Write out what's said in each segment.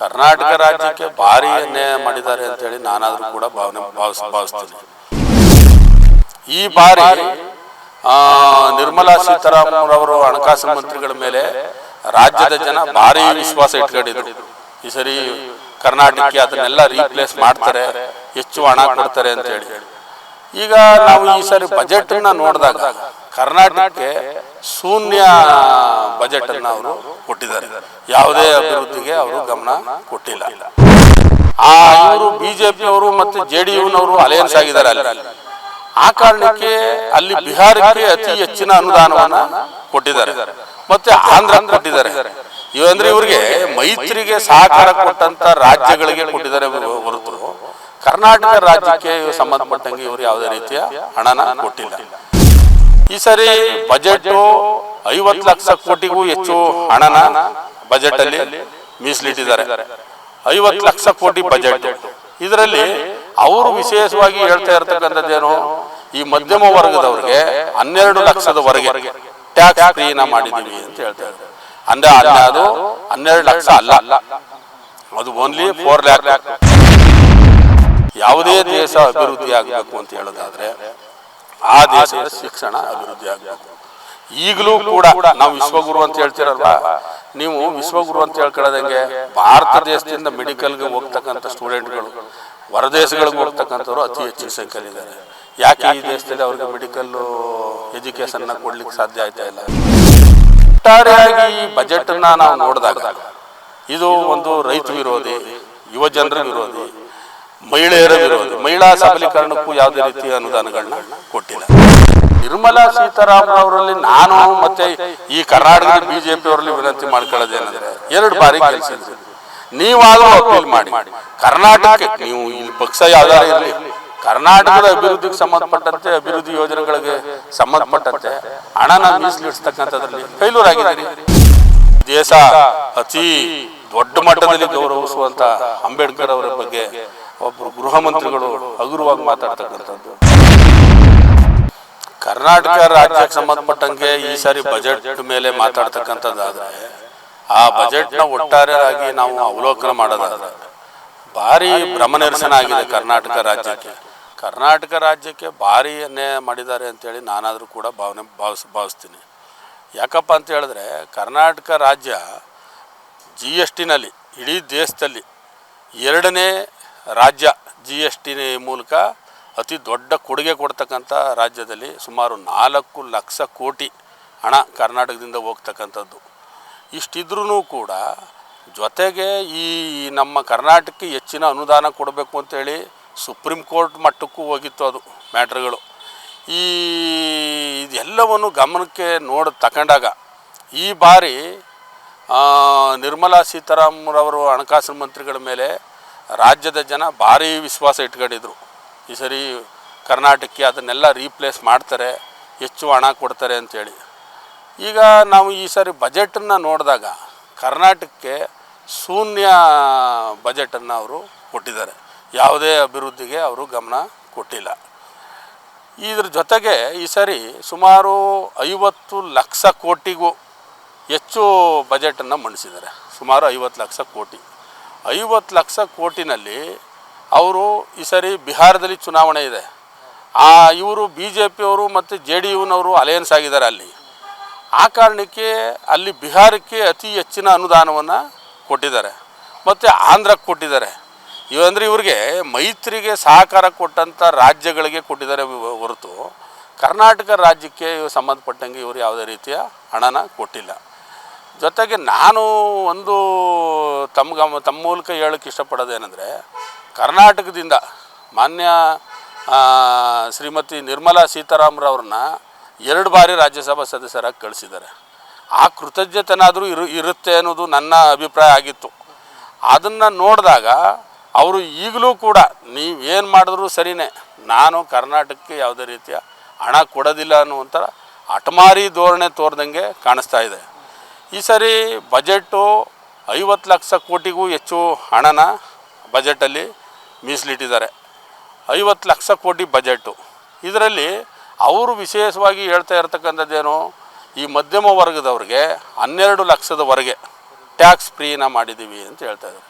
ಕರ್ನಾಟಕ ರಾಜ್ಯಕ್ಕೆ ಭಾರಿ ಅನ್ಯಾಯ ಮಾಡಿದ್ದಾರೆ ಅಂತ ಹೇಳಿ ನಾನಾದರೂ ಕೂಡ ಭಾವಿಸ್ತೀನಿ. ಈ ಬಾರಿ ನಿರ್ಮಲಾ ಸೀತಾರಾಮನ್ ಅವರು ಹಣಕಾಸು ಮಂತ್ರಿಗಳ ಮೇಲೆ ರಾಜ್ಯದ ಜನ ಭಾರಿ ವಿಶ್ವಾಸ ಇಟ್ಕೊಂಡಿದ್ರು. ಈ ಸರಿ ಕರ್ನಾಟಕಕ್ಕೆ ಅದನ್ನೆಲ್ಲ ರೀಪ್ಲೇಸ್ ಮಾಡ್ತಾರೆ, ಹೆಚ್ಚು ಹಣ ಕೊಡ್ತಾರೆ ಅಂತ ಹೇಳಿ. ಈಗ ನಾವು ಈ ಸರಿ ಬಜೆಟ್ ಅನ್ನ ನೋಡಿದಾಗ ಕರ್ನಾಟಕಕ್ಕೆ ಶೂನ್ಯ ಬಜೆಟ್ ಅನ್ನ ಅವರು ಕೊಟ್ಟಿದ್ದಾರೆ. ಯಾವುದೇ ಅಭಿವೃದ್ಧಿಗೆ ಅವರು ಗಮನ ಕೊಟ್ಟಿಲ್ಲ. ಇವರು ಬಿಜೆಪಿ ಅವರು ಮತ್ತೆ JDU-ನವರು ಅಲಯನ್ಸ್ ಆಗಿದ್ದಾರೆ ಅಲ್ಲಿ. ಆ ಕಾರಣಕ್ಕೆ ಅಲ್ಲಿ ಬಿಹಾರಕ್ಕೆ ಅತಿ ಹೆಚ್ಚಿನ ಅನುದಾನವನ್ನ ಕೊಟ್ಟಿದ್ದಾರೆ, ಮತ್ತೆ ಆಂಧ್ರ ಕೊಟ್ಟಿದ್ದಾರೆ. ಇವಂದ್ರೆ ಇವರಿಗೆ ಮೈತ್ರಿಗೆ ಸಹಕಾರ ಕೊಟ್ಟಂತ ರಾಜ್ಯಗಳಿಗೆ ಕೊಟ್ಟಿದ್ದಾರೆ ಹೊರತು ಕರ್ನಾಟಕ ರಾಜ್ಯಕ್ಕೆ ಸಂಬಂಧಪಟ್ಟಂಗೆ ಇವರು ಯಾವುದೇ ರೀತಿಯ ಹಣನ ಕೊಟ್ಟಿಲ್ಲ. ಈ ಸರಿ ಬಜೆಟ್ 50 ಲಕ್ಷ ಕೋಟಿಗೂ ಹೆಚ್ಚು ಹಣನ ಬಜೆಟ್ ಅಲ್ಲಿ ಮೀಸಲಿಟ್ಟಿದ್ದಾರೆ. 50 ಲಕ್ಷ ಕೋಟಿ ಬಜೆಟ್. ಇದರಲ್ಲಿ ಅವರು ವಿಶೇಷವಾಗಿ ಹೇಳ್ತಾ ಇರತಕ್ಕಂಥದ್ದೇನು, ಈ ಮಧ್ಯಮ ವರ್ಗದವರಿಗೆ 12 ಲಕ್ಷದವರೆಗೆ ಟ್ಯಾಕ್ಸ್ ಫ್ರೀನ ಮಾಡಿದೀವಿ ಅಂತ ಹೇಳ್ತಾ ಇದ್ದಾರೆ. ಅಂದ್ರೆ ಅದು 12 ಲಕ್ಷ ಅಲ್ಲ, ಅದು ಓನ್ಲಿ 4 ಲ್ಯಾಕ್. ಯಾವುದೇ ದೇಶ ಅಭಿವೃದ್ಧಿ ಆಗಬೇಕು ಅಂತ ಹೇಳೋದಾದ್ರೆ ಆ ದೇಶದ ಶಿಕ್ಷಣ ಅಭಿವೃದ್ಧಿ ಆಗಬೇಕು. ಈಗಲೂ ಕೂಡ ನಾವು ವಿಶ್ವಗುರು ಅಂತ ಹೇಳ್ತಿರಲ್ವಾ, ನೀವು ವಿಶ್ವಗುರು ಅಂತ ಹೇಳ್ಕೊಳ್ಳೋದಂಗೆ ಭಾರತ ದೇಶದಿಂದ ಮೆಡಿಕಲ್ಗೆ ಹೋಗ್ತಕ್ಕಂಥ ಸ್ಟೂಡೆಂಟ್ಗಳು ಹೊರದೇಶಗಳಿಗೆ ಹೋಗ್ತಕ್ಕಂಥವ್ರು ಅತಿ ಹೆಚ್ಚಿನ ಸಂಖ್ಯೆಯಲ್ಲಿದ್ದಾರೆ. ಯಾಕೆ ಈ ದೇಶದಲ್ಲಿ ಅವ್ರಿಗೆ ಮೆಡಿಕಲ್ ಎಜುಕೇಶನ್ ಕೊಡ್ಲಿಕ್ಕೆ ಸಾಧ್ಯ ಆಯ್ತಾ ಇಲ್ಲ? ಒಟ್ಟಾರೆಯಾಗಿ ಈ ಬಜೆಟ್ ಅನ್ನ ನಾವು ನೋಡಿದಾಗ ಇದು ಒಂದು ರೈತ ವಿರೋಧಿ, ಯುವ ಜನರ ವಿರೋಧಿ, ಮಹಿಳೆಯರ ವಿರೋಧಿ. ಮಹಿಳಾ ಸಬಲೀಕರಣಕ್ಕೂ ಯಾವುದೇ ರೀತಿಯ ಅನುದಾನಗಳನ್ನ ಕೊಟ್ಟಿಲ್ಲ. ನಿರ್ಮಲಾ ಸೀತಾರಾಮನ್ ಅವರಲ್ಲಿ ನಾನು ಮತ್ತೆ ಈ ಕರ್ನಾಟಕದ ಬಿಜೆಪಿ ಅವರಲ್ಲಿ ವಿನಂತಿ ಮಾಡ್ಕೊಳ್ಳೋದೇನಂದ್ರೆ, 2 ಬಾರಿ ಗೆಲ್ಸಿದ್ರು, ನೀವಾದ್ರೂ ಅಪೀಲ್ ಮಾಡಿ ಕರ್ನಾಟಕಕ್ಕೆ, ನೀವು ಇಲ್ಲಿ ಪಕ್ಷ ಯಾವ್ದಾರು ಇರಲಿ, ಕರ್ನಾಟಕದ ಅಭಿವೃದ್ಧಿಗೆ ಸಂಬಂಧಪಟ್ಟಂತೆ, ಅಭಿವೃದ್ಧಿ ಯೋಜನೆಗಳಿಗೆ ಸಂಬಂಧಪಟ್ಟಂತೆ ಹಣನ ಮೀಸಲಿಡಿಸ್ತಕ್ಕಂಥದ್ರಲ್ಲಿ ಫೇಲ್ಯೂರ್ ಆಗಿದ್ದಾರೆ. ದೇಶ ಅತಿ ದೊಡ್ಡ ಮಟ್ಟದಲ್ಲಿ ಗೌರವಿಸುವಂತ ಅಂಬೇಡ್ಕರ್ ಅವರ ಬಗ್ಗೆ ಒಬ್ಬರು ಗೃಹ ಮಂತ್ರಿಗಳು ಹಗುರವಾಗಿ ಮಾತಾಡ್ತಕ್ಕಂಥದ್ದು. ಕರ್ನಾಟಕ ರಾಜ್ಯಕ್ಕೆ ಸಂಬಂಧಪಟ್ಟಂಗೆ ಈ ಸಾರಿ ಬಜೆಟ್ ಮೇಲೆ ಮಾತಾಡ್ತಕ್ಕಂಥದ್ದಾದ್ರೆ ಆ ಬಜೆಟ್ನ ಒಟ್ಟಾರೆಯಾಗಿ ನಾವು ಅವಲೋಕನ ಮಾಡೋದಾದ್ರೆ ಭಾರಿ ಭ್ರಮನಿರಸನ ಆಗಿದೆ ಕರ್ನಾಟಕ ರಾಜ್ಯಕ್ಕೆ. ಕರ್ನಾಟಕ ರಾಜ್ಯಕ್ಕೆ ಭಾರಿ ಅನ್ಯಾಯ ಮಾಡಿದ್ದಾರೆ ಅಂತೇಳಿ ನಾನಾದರೂ ಕೂಡ ಭಾವಿಸ್ತೀನಿ. ಯಾಕಪ್ಪ ಅಂತ ಹೇಳಿದ್ರೆ ಕರ್ನಾಟಕ ರಾಜ್ಯ GSTನಲ್ಲಿ ಇಡೀ ದೇಶದಲ್ಲಿ 2ನೇ ರಾಜ್ಯ. GST ಮೂಲಕ ಅತಿ ದೊಡ್ಡ ಕೊಡುಗೆ ಕೊಡ್ತಕ್ಕಂಥ ರಾಜ್ಯದಲ್ಲಿ ಸುಮಾರು 4 ಲಕ್ಷ ಕೋಟಿ ಹಣ ಕರ್ನಾಟಕದಿಂದ ಹೋಗ್ತಕ್ಕಂಥದ್ದು. ಇಷ್ಟಿದ್ರೂ ಕೂಡ ಜೊತೆಗೆ ಈ ನಮ್ಮ ಕರ್ನಾಟಕಕ್ಕೆ ಹೆಚ್ಚಿನ ಅನುದಾನ ಕೊಡಬೇಕು ಅಂತೇಳಿ ಸುಪ್ರೀಂ ಕೋರ್ಟ್ ಮಟ್ಟಕ್ಕೂ ಹೋಗಿತ್ತು ಅದು ಮ್ಯಾಟ್ರ್ಗಳು. ಇದೆಲ್ಲವನ್ನು ಗಮನಕ್ಕೆ ತಗೊಂಡಾಗ ಈ ಬಾರಿ ನಿರ್ಮಲಾ ಸೀತಾರಾಮನ್ ಅವರು ಹಣಕಾಸು ಮಂತ್ರಿಗಳ ಮೇಲೆ ರಾಜ್ಯದ ಜನ ಭಾರಿ ವಿಶ್ವಾಸ ಇಟ್ಕೊಂಡಿದ್ರು. ಈ ಸರಿ ಕರ್ನಾಟಕಕ್ಕೆ ಅದನ್ನೆಲ್ಲ ರೀಪ್ಲೇಸ್ ಮಾಡ್ತಾರೆ, ಹೆಚ್ಚು ಹಣ ಕೊಡ್ತಾರೆ ಅಂಥೇಳಿ. ಈಗ ನಾವು ಈ ಸಾರಿ ಬಜೆಟನ್ನು ನೋಡಿದಾಗ ಕರ್ನಾಟಕಕ್ಕೆ ಶೂನ್ಯ ಬಜೆಟನ್ನು ಅವರು ಕೊಟ್ಟಿದ್ದಾರೆ. ಯಾವುದೇ ಅಭಿವೃದ್ಧಿಗೆ ಅವರು ಗಮನ ಕೊಟ್ಟಿಲ್ಲ. ಇದ್ರ ಜೊತೆಗೆ ಈ ಸರಿ ಸುಮಾರು 50 ಲಕ್ಷ ಕೋಟಿಗೂ ಹೆಚ್ಚು ಬಜೆಟನ್ನು ಮಂಡಿಸಿದ್ದಾರೆ. ಸುಮಾರು 50 ಲಕ್ಷ ಕೋಟಿ. 50 ಲಕ್ಷ ಕೋಟಿನಲ್ಲಿ ಅವರು ಈ ಸರಿ ಬಿಹಾರದಲ್ಲಿ ಚುನಾವಣೆ ಇದೆ. ಇವರು BJP ಅವರು ಮತ್ತು JDU-ನವರು ಅಲಯನ್ಸ್ ಆಗಿದ್ದಾರೆ ಅಲ್ಲಿ. ಆ ಕಾರಣಕ್ಕೆ ಅಲ್ಲಿ ಬಿಹಾರಕ್ಕೆ ಅತಿ ಹೆಚ್ಚಿನ ಅನುದಾನವನ್ನು ಕೊಟ್ಟಿದ್ದಾರೆ, ಮತ್ತು ಆಂಧ್ರಕ್ಕೆ ಕೊಟ್ಟಿದ್ದಾರೆ. ಇವಂದ್ರೆ ಇವ್ರಿಗೆ ಮೈತ್ರಿಗೆ ಸಹಕಾರ ಕೊಟ್ಟಂಥ ರಾಜ್ಯಗಳಿಗೆ ಕೊಟ್ಟಿದ್ದಾರೆ ಹೊರತು ಕರ್ನಾಟಕ ರಾಜ್ಯಕ್ಕೆ ಸಂಬಂಧಪಟ್ಟಂಗೆ ಇವರು ಯಾವುದೇ ರೀತಿಯ ಹಣನ ಕೊಟ್ಟಿಲ್ಲ. ಜೊತೆಗೆ ನಾನು ಒಂದು ತಮ್ಮ ಮೂಲಕ ಹೇಳೋಕ್ಕೆ ಇಷ್ಟಪಡೋದೇನೆಂದರೆ, ಕರ್ನಾಟಕದಿಂದ ಮಾನ್ಯ ಶ್ರೀಮತಿ ನಿರ್ಮಲಾ ಸೀತಾರಾಮನ್ ಅವ್ರನ್ನ 2 ಬಾರಿ ರಾಜ್ಯಸಭಾ ಸದಸ್ಯರಾಗಿ ಕಳಿಸಿದ್ದಾರೆ. ಆ ಕೃತಜ್ಞತೆನಾದರೂ ಇರುತ್ತೆ ಅನ್ನೋದು ನನ್ನ ಅಭಿಪ್ರಾಯ ಆಗಿತ್ತು. ಅದನ್ನು ನೋಡಿದಾಗ ಅವರು ಈಗಲೂ ಕೂಡ ನೀವೇನು ಮಾಡಿದ್ರೂ ಸರಿಯೇ, ನಾನು ಕರ್ನಾಟಕಕ್ಕೆ ಯಾವುದೇ ರೀತಿಯ ಹಣ ಕೊಡೋದಿಲ್ಲ ಅನ್ನುವಂಥ ಹಠಮಾರಿ ಧೋರಣೆ ತೋರ್ದಂಗೆ ಕಾಣಿಸ್ತಾ ಇದೆ. ಈ ಸರಿ ಬಜೆಟ್ಟು 50 ಲಕ್ಷ ಕೋಟಿಗೂ ಹೆಚ್ಚು ಹಣನ ಬಜೆಟಲ್ಲಿ ಮೀಸಲಿಟ್ಟಿದ್ದಾರೆ. 50 ಲಕ್ಷ ಕೋಟಿ ಬಜೆಟು. ಇದರಲ್ಲಿ ಅವರು ವಿಶೇಷವಾಗಿ ಹೇಳ್ತಾ ಇರತಕ್ಕಂಥದ್ದೇನು, ಈ ಮಧ್ಯಮ ವರ್ಗದವ್ರಿಗೆ 12 ಲಕ್ಷದವರೆಗೆ ಟ್ಯಾಕ್ಸ್ ಫ್ರೀನ ಮಾಡಿದ್ದೀವಿ ಅಂತ ಹೇಳ್ತಾ ಇದ್ದಾರೆ.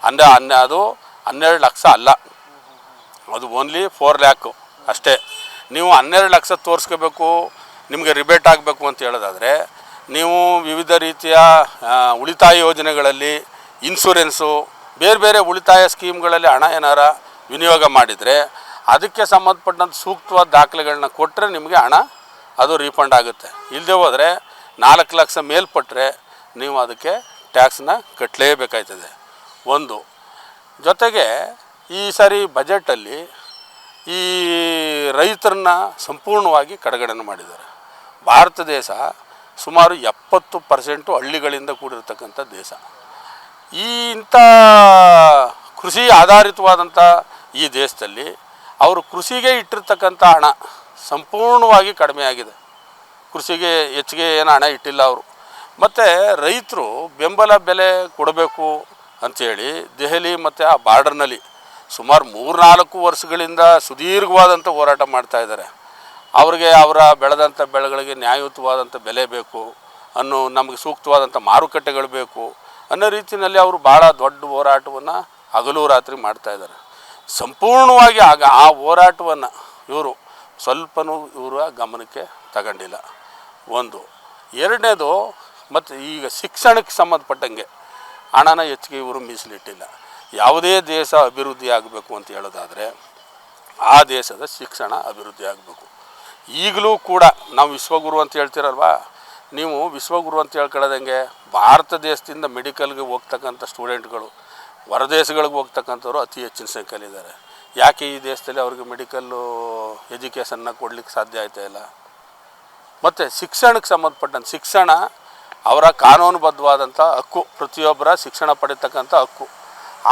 ಅದು 12 ಲಕ್ಷ ಅಲ್ಲ, ಅದು ಓನ್ಲಿ 4 ಲ್ಯಾಕು ಅಷ್ಟೇ. ನೀವು 12 ಲಕ್ಷ ತೋರಿಸ್ಕೋಬೇಕು, ನಿಮಗೆ ರಿಬೇಟ್ ಆಗಬೇಕು ಅಂತ ಹೇಳೋದಾದರೆ ನೀವು ವಿವಿಧ ರೀತಿಯ ಉಳಿತಾಯ ಯೋಜನೆಗಳಲ್ಲಿ, ಇನ್ಶೂರೆನ್ಸು, ಬೇರೆ ಬೇರೆ ಉಳಿತಾಯ ಸ್ಕೀಮ್ಗಳಲ್ಲಿ ಹಣ ಏನಾರ ವಿನಿಯೋಗ ಮಾಡಿದರೆ ಅದಕ್ಕೆ ಸಂಬಂಧಪಟ್ಟಂಥ ಸೂಕ್ತವಾದ ದಾಖಲೆಗಳನ್ನ ಕೊಟ್ಟರೆ ನಿಮಗೆ ಹಣ ಅದು ರೀಫಂಡ್ ಆಗುತ್ತೆ. ಇಲ್ಲದೆ ಹೋದರೆ 4 ಲಕ್ಷ ಮೇಲ್ಪಟ್ಟರೆ ನೀವು ಅದಕ್ಕೆ ಟ್ಯಾಕ್ಸನ್ನ ಕಟ್ಟಲೇಬೇಕಾಯ್ತದೆ. ಒಂದು ಜೊತೆಗೆ ಈ ಸಾರಿ ಬಜೆಟಲ್ಲಿ ಈ ರೈತರನ್ನ ಸಂಪೂರ್ಣವಾಗಿ ಕಡೆಗಣನೆ ಮಾಡಿದ್ದಾರೆ. ಭಾರತ ದೇಶ ಸುಮಾರು 70% ಹಳ್ಳಿಗಳಿಂದ ಕೂಡಿರ್ತಕ್ಕಂಥ ದೇಶ. ಇಂಥ ಕೃಷಿ ಆಧಾರಿತವಾದಂಥ ಈ ದೇಶದಲ್ಲಿ ಅವರು ಕೃಷಿಗೆ ಇಟ್ಟಿರ್ತಕ್ಕಂಥ ಹಣ ಸಂಪೂರ್ಣವಾಗಿ ಕಡಿಮೆ ಆಗಿದೆ. ಕೃಷಿಗೆ ಹೆಚ್ಚಿಗೆ ಏನು ಹಣ ಇಟ್ಟಿಲ್ಲ ಅವರು. ಮತ್ತು ರೈತರು ಬೆಂಬಲ ಬೆಲೆ ಕೊಡಬೇಕು ಅಂಥೇಳಿ ದೆಹಲಿ ಮತ್ತು ಆ ಬಾರ್ಡರ್ನಲ್ಲಿ ಸುಮಾರು 3-4 ವರ್ಷಗಳಿಂದ ಸುದೀರ್ಘವಾದಂಥ ಹೋರಾಟ ಮಾಡ್ತಾಯಿದ್ದಾರೆ. ಅವ್ರಿಗೆ ಅವರ ಬೆಳೆದಂಥ ಬೆಳೆಗಳಿಗೆ ನ್ಯಾಯಯುತವಾದಂಥ ಬೆಲೆ ಬೇಕು ಅನ್ನೋ, ನಮಗೆ ಸೂಕ್ತವಾದಂಥ ಮಾರುಕಟ್ಟೆಗಳು ಬೇಕು ಅನ್ನೋ ರೀತಿಯಲ್ಲಿ ಅವರು ಭಾಳ ದೊಡ್ಡ ಹೋರಾಟವನ್ನು ಹಗಲು ರಾತ್ರಿ ಮಾಡ್ತಾಯಿದ್ದಾರೆ. ಸಂಪೂರ್ಣವಾಗಿ ಆ ಹೋರಾಟವನ್ನು ಇವರು ಸ್ವಲ್ಪನೂ ಇವರ ಗಮನಕ್ಕೆ ತಗೊಂಡಿಲ್ಲ. ಒಂದು. ಎರಡನೇದು, ಮತ್ತು ಈಗ ಶಿಕ್ಷಣಕ್ಕೆ ಸಂಬಂಧಪಟ್ಟಂಗೆ ಹಣನ ಹೆಚ್ಚಿಗೆ ಇವರು ಮೀಸಲಿಟ್ಟಿಲ್ಲ. ಯಾವುದೇ ದೇಶ ಅಭಿವೃದ್ಧಿ ಆಗಬೇಕು ಅಂತ ಹೇಳೋದಾದರೆ ಆ ದೇಶದ ಶಿಕ್ಷಣ ಅಭಿವೃದ್ಧಿ ಆಗಬೇಕು. ಈಗಲೂ ಕೂಡ ನಾವು ವಿಶ್ವಗುರು ಅಂತ ಹೇಳ್ತಿರಲ್ವ, ನೀವು ವಿಶ್ವಗುರು ಅಂತ ಹೇಳ್ಕೊಳ್ಳೋದಂಗೆ ಭಾರತ ದೇಶದಿಂದ ಮೆಡಿಕಲ್ಗೆ ಹೋಗ್ತಕ್ಕಂಥ ಸ್ಟೂಡೆಂಟ್ಗಳು ಹೊರದೇಶಗಳಿಗೆ ಹೋಗ್ತಕ್ಕಂಥವ್ರು ಅತಿ ಹೆಚ್ಚಿನ ಸಂಖ್ಯೆಯಲ್ಲಿದ್ದಾರೆ. ಯಾಕೆ ಈ ದೇಶದಲ್ಲಿ ಅವ್ರಿಗೆ ಮೆಡಿಕಲ್ಲು ಎಜುಕೇಷನ್ನ ಕೊಡಲಿಕ್ಕೆ ಸಾಧ್ಯ ಆಯ್ತಾ ಇಲ್ಲ? ಮತ್ತು ಶಿಕ್ಷಣಕ್ಕೆ ಸಂಬಂಧಪಟ್ಟಂತೆ ಶಿಕ್ಷಣ ಅವರ ಕಾನೂನುಬದ್ಧವಾದಂಥ ಹಕ್ಕು, ಪ್ರತಿಯೊಬ್ಬರ ಶಿಕ್ಷಣ ಪಡೀತಕ್ಕಂಥ ಹಕ್ಕು.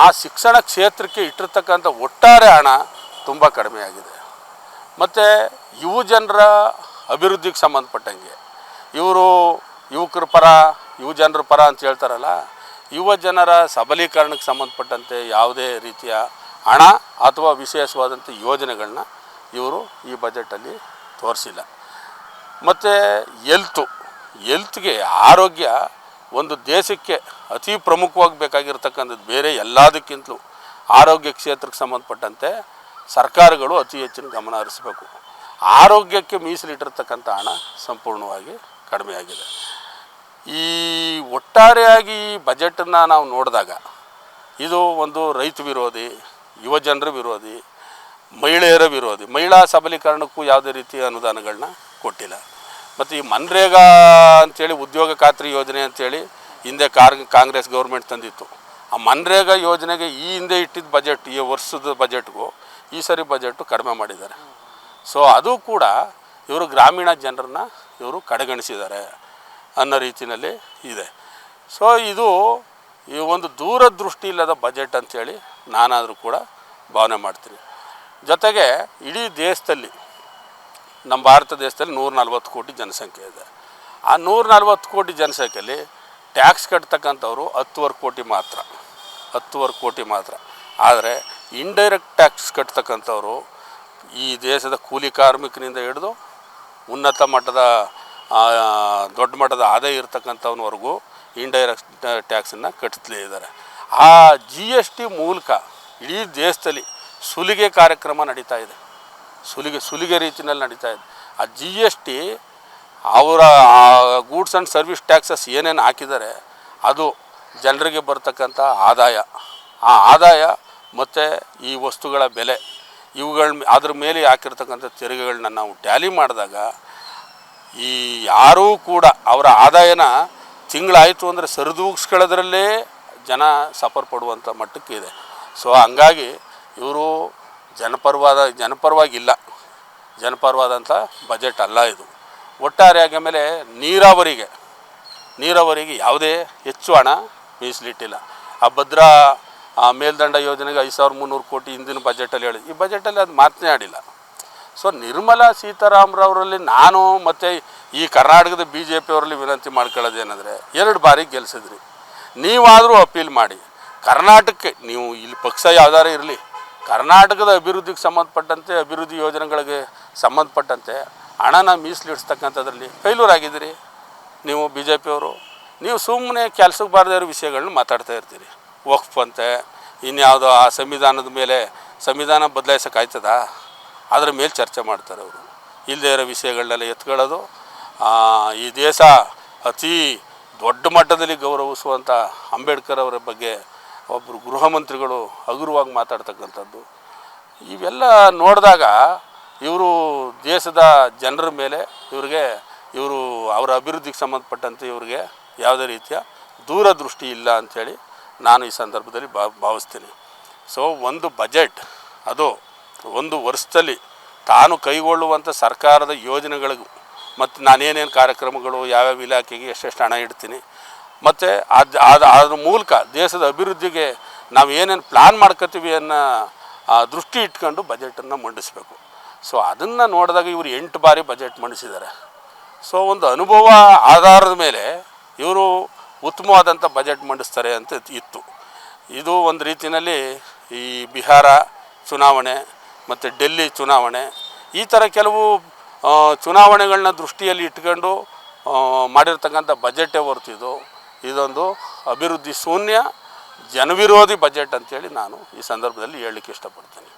ಆ ಶಿಕ್ಷಣ ಕ್ಷೇತ್ರಕ್ಕೆ ಇಟ್ಟಿರ್ತಕ್ಕಂಥ ಒಟ್ಟಾರೆ ಹಣ ತುಂಬ ಕಡಿಮೆ ಆಗಿದೆ. ಮತ್ತು ಯುವ ಜನರ ಅಭಿವೃದ್ಧಿಗೆ ಸಂಬಂಧಪಟ್ಟಂಗೆ ಯುವಕರ ಪರ, ಯುವ ಜನರ ಪರ ಅಂತ ಹೇಳ್ತಾರಲ್ಲ, ಯುವ ಜನರ ಸಬಲೀಕರಣಕ್ಕೆ ಸಂಬಂಧಪಟ್ಟಂತೆ ಯಾವುದೇ ರೀತಿಯ ಹಣ ಅಥವಾ ವಿಶೇಷವಾದಂಥ ಯೋಜನೆಗಳನ್ನ ಇವರು ಈ ಬಜೆಟಲ್ಲಿ ತೋರಿಸಿಲ್ಲ. ಮತ್ತು ಹೆಲ್ತ್ಗೆ, ಆರೋಗ್ಯ ಒಂದು ದೇಶಕ್ಕೆ ಅತಿ ಪ್ರಮುಖವಾಗಿ ಬೇಕಾಗಿರ್ತಕ್ಕಂಥದ್ದು. ಬೇರೆ ಎಲ್ಲದಕ್ಕಿಂತಲೂ ಆರೋಗ್ಯ ಕ್ಷೇತ್ರಕ್ಕೆ ಸಂಬಂಧಪಟ್ಟಂತೆ ಸರ್ಕಾರಗಳು ಅತಿ ಹೆಚ್ಚಿನ ಗಮನ ಹರಿಸಬೇಕು. ಆರೋಗ್ಯಕ್ಕೆ ಮೀಸಲಿಟ್ಟಿರ್ತಕ್ಕಂಥ ಹಣ ಸಂಪೂರ್ಣವಾಗಿ ಕಡಿಮೆಯಾಗಿದೆ. ಈ ಒಟ್ಟಾರೆಯಾಗಿ ಈ ಬಜೆಟನ್ನು ನಾವು ನೋಡಿದಾಗ ಇದು ಒಂದು ರೈತ ವಿರೋಧಿ, ಯುವ ಜನರ ವಿರೋಧಿ, ಮಹಿಳೆಯರ ವಿರೋಧಿ. ಮಹಿಳಾ ಸಬಲೀಕರಣಕ್ಕೂ ಯಾವುದೇ ರೀತಿಯ ಅನುದಾನಗಳನ್ನ ಕೊಟ್ಟಿಲ್ಲ. ಮತ್ತು ಈ ಮನ್ರೇಗಾ ಅಂಥೇಳಿ ಉದ್ಯೋಗ ಖಾತ್ರಿ ಯೋಜನೆ ಅಂಥೇಳಿ ಹಿಂದೆ ಕಾಂಗ್ರೆಸ್ ಗೌರ್ಮೆಂಟ್ ತಂದಿತ್ತು. ಆ ಮನ್ರೇಗಾ ಯೋಜನೆಗೆ ಈ ಹಿಂದೆ ಇಟ್ಟಿದ್ದ ಬಜೆಟ್, ಈ ವರ್ಷದ ಬಜೆಟ್ಗೂ ಈ ಸರಿ ಬಜೆಟು ಕಡಿಮೆ ಮಾಡಿದ್ದಾರೆ. ಸೊ ಅದು ಕೂಡ ಇವರು ಗ್ರಾಮೀಣ ಜನರನ್ನ ಇವರು ಕಡೆಗಣಿಸಿದ್ದಾರೆ ಅನ್ನೋ ರೀತಿಯಲ್ಲಿ ಇದೆ. ಸೊ ಇದು ಈ ಒಂದು ದೂರದೃಷ್ಟಿ ಇಲ್ಲದ ಬಜೆಟ್ ಅಂಥೇಳಿ ನಾನಾದರೂ ಕೂಡ ಭಾವನೆ ಮಾಡ್ತೀನಿ. ಜೊತೆಗೆ ಇಡೀ ದೇಶದಲ್ಲಿ, ನಮ್ಮ ಭಾರತ ದೇಶದಲ್ಲಿ 140 ಕೋಟಿ ಜನಸಂಖ್ಯೆ ಇದೆ. ಆ 140 ಕೋಟಿ ಜನಸಂಖ್ಯೆಯಲ್ಲಿ ಟ್ಯಾಕ್ಸ್ ಕಟ್ತಕ್ಕಂಥವ್ರು 10 ಕೋಟಿ ಮಾತ್ರ. ಆದರೆ ಇಂಡೈರೆಕ್ಟ್ ಟ್ಯಾಕ್ಸ್ ಕಟ್ತಕ್ಕಂಥವ್ರು ಈ ದೇಶದ ಕೂಲಿ ಕಾರ್ಮಿಕನಿಂದ ಹಿಡಿದು ಉನ್ನತ ಮಟ್ಟದ ದೊಡ್ಡ ಮಟ್ಟದ ಆದಾಯ ಇರ್ತಕ್ಕಂಥವನವರೆಗೂ ಇಂಡೈರೆಕ್ಟ್ ಟ್ಯಾಕ್ಸನ್ನು ಕಟ್ತಲೇ ಇದ್ದಾರೆ. ಆ GST ಮೂಲಕ ಇಡೀ ದೇಶದಲ್ಲಿ ಸುಲಿಗೆ ಕಾರ್ಯಕ್ರಮ ನಡೀತಾ ಇದೆ. ಸುಲಿಗೆ ರೀತಿಯಲ್ಲಿ ನಡೀತಾ ಇದೆ. ಆ GST ಅವರ ಗೂಡ್ಸ್ ಆ್ಯಂಡ್ ಸರ್ವಿಸ್ ಟ್ಯಾಕ್ಸಸ್ ಏನೇನು ಹಾಕಿದ್ದಾರೆ ಅದು ಜನರಿಗೆ ಬರ್ತಕ್ಕಂಥ ಆದಾಯ, ಆ ಆದಾಯ ಮತ್ತು ಈ ವಸ್ತುಗಳ ಬೆಲೆ, ಅದ್ರ ಮೇಲೆ ಹಾಕಿರ್ತಕ್ಕಂಥ ತೆರಿಗೆಗಳನ್ನ ನಾವು ಟ್ಯಾಲಿ ಮಾಡಿದಾಗ ಈ ಯಾರೂ ಕೂಡ ಅವರ ಆದಾಯನ ತಿಂಗಳಾಯಿತು ಅಂದರೆ ಸರಿದೂಗಿಸ್ಕೊಳ್ಳೋದ್ರಲ್ಲೇ ಜನ ಸಫರ್ ಪಡುವಂಥ ಮಟ್ಟಕ್ಕೆ ಇದೆ. ಸೊ ಹಂಗಾಗಿ ಇವರು ಜನಪರವಾದಂಥ ಬಜೆಟ್ ಅಲ್ಲ ಇದು. ಒಟ್ಟಾರೆಯಾಗಿ ಆಮೇಲೆ ನೀರಾವರಿಗೆ ಯಾವುದೇ ಹೆಚ್ಚು ಹಣ ಮೀಸಲಿಟ್ಟಿಲ್ಲ. ಆ ಭದ್ರಾ ಮೇಲ್ದಂಡ ಯೋಜನೆಗೆ 5300 ಕೋಟಿ ಹಿಂದಿನ ಬಜೆಟಲ್ಲಿ ಹೇಳಿ, ಈ ಬಜೆಟಲ್ಲಿ ಅದು ಮಾತನೇ ಆಡಿಲ್ಲ. ಸೊ ನಿರ್ಮಲಾ ಸೀತಾರಾಮರವರಲ್ಲಿ ನಾನು ಮತ್ತು ಈ ಕರ್ನಾಟಕದ BJP ಅವರಲ್ಲಿ ವಿನಂತಿ ಮಾಡ್ಕೊಳ್ಳೋದೇನೆಂದರೆ, 2 ಬಾರಿ ಗೆಲ್ಲಿಸಿದ್ರಿ, ನೀವಾದರೂ ಅಪೀಲ್ ಮಾಡಿ ಕರ್ನಾಟಕಕ್ಕೆ. ನೀವು ಇಲ್ಲಿ ಪಕ್ಷ ಯಾವ್ದಾರು ಇರಲಿ, ಕರ್ನಾಟಕದ ಅಭಿವೃದ್ಧಿಗೆ ಸಂಬಂಧಪಟ್ಟಂತೆ, ಅಭಿವೃದ್ಧಿ ಯೋಜನೆಗಳಿಗೆ ಸಂಬಂಧಪಟ್ಟಂತೆ ಹಣನ ಮೀಸಲಿಡಿಸ್ತಕ್ಕಂಥದ್ರಲ್ಲಿ ಫೇಲ್ಯೂರ್ ಆಗಿದ್ದೀರಿ ನೀವು BJP ಅವರು. ನೀವು ಸುಮ್ಮನೆ ಕೆಲಸಕ್ಕೆ ಬಾರದೇ ಇರೋ ವಿಷಯಗಳನ್ನ ಮಾತಾಡ್ತಾ ಇರ್ತೀರಿ. ವಕ್ಫ್ ಅಂತೆ, ಇನ್ಯಾವುದೋ ಆ ಸಂವಿಧಾನದ ಮೇಲೆ ಸಂವಿಧಾನ ಬದಲಾಯಿಸೋಕ್ಕಾಯ್ತದ? ಅದರ ಮೇಲೆ ಚರ್ಚೆ ಮಾಡ್ತಾರೆ ಅವರು. ಇಲ್ಲದೇ ಇರೋ ವಿಷಯಗಳನ್ನೆಲ್ಲ ಎತ್ಕೊಳ್ಳೋದು. ಈ ದೇಶ ಅತಿ ದೊಡ್ಡ ಮಟ್ಟದಲ್ಲಿ ಗೌರವಿಸುವಂಥ ಅಂಬೇಡ್ಕರ್ ಅವರ ಬಗ್ಗೆ ಒಬ್ಬರು ಗೃಹ ಮಂತ್ರಿಗಳು ಹಗುರವಾಗಿ ಮಾತಾಡ್ತಕ್ಕಂಥದ್ದು, ಇವೆಲ್ಲ ನೋಡಿದಾಗ ಇವರು ದೇಶದ ಜನರ ಮೇಲೆ ಇವರು ಅವರ ಅಭಿವೃದ್ಧಿಗೆ ಸಂಬಂಧಪಟ್ಟಂತೆ ಇವ್ರಿಗೆ ಯಾವುದೇ ರೀತಿಯ ದೂರದೃಷ್ಟಿ ಇಲ್ಲ ಅಂಥೇಳಿ ನಾನು ಈ ಸಂದರ್ಭದಲ್ಲಿ ಭಾವಿಸ್ತೀನಿ. ಸೊ ಒಂದು ಬಜೆಟ್ ಅದು ಒಂದು ವರ್ಷದಲ್ಲಿ ತಾನು ಕೈಗೊಳ್ಳುವಂಥ ಸರ್ಕಾರದ ಯೋಜನೆಗಳಿಗೂ ಮತ್ತು ನಾನೇನೇನು ಕಾರ್ಯಕ್ರಮಗಳು ಯಾವ್ಯಾವ ಇಲಾಖೆಗೆ ಎಷ್ಟೆಷ್ಟು ಹಣ ಇಡ್ತೀನಿ ಮತ್ತು ಅದ್ರ ಮೂಲಕ ದೇಶದ ಅಭಿವೃದ್ಧಿಗೆ ನಾವು ಏನೇನು ಪ್ಲ್ಯಾನ್ ಮಾಡ್ಕೋತೀವಿ ಅನ್ನೋ ದೃಷ್ಟಿ ಇಟ್ಕೊಂಡು ಬಜೆಟನ್ನು ಮಂಡಿಸಬೇಕು. ಸೊ ಅದನ್ನು ನೋಡಿದಾಗ ಇವರು 8 ಬಾರಿ ಬಜೆಟ್ ಮಂಡಿಸಿದ್ದಾರೆ. ಸೊ ಒಂದು ಅನುಭವ ಆಧಾರದ ಮೇಲೆ ಇವರು ಉತ್ತಮವಾದಂಥ ಬಜೆಟ್ ಮಂಡಿಸ್ತಾರೆ ಅಂತ ಇತ್ತು. ಇದು ಒಂದು ರೀತಿಯಲ್ಲಿ ಈ ಬಿಹಾರ ಚುನಾವಣೆ ಮತ್ತು ಡೆಲ್ಲಿ ಚುನಾವಣೆ ಈ ಥರ ಕೆಲವು ಚುನಾವಣೆಗಳನ್ನ ದೃಷ್ಟಿಯಲ್ಲಿ ಇಟ್ಕೊಂಡು ಮಾಡಿರ್ತಕ್ಕಂಥ ಬಜೆಟೇ ಹೊರ್ತಿದ್ದು ಇದೊಂದು ಅಭಿವೃದ್ಧಿ ಶೂನ್ಯ ಜನವಿರೋಧಿ ಬಜೆಟ್ ಅಂತೇಳಿ ನಾನು ಈ ಸಂದರ್ಭದಲ್ಲಿ ಹೇಳಲಿಕ್ಕೆ ಇಷ್ಟಪಡ್ತೀನಿ.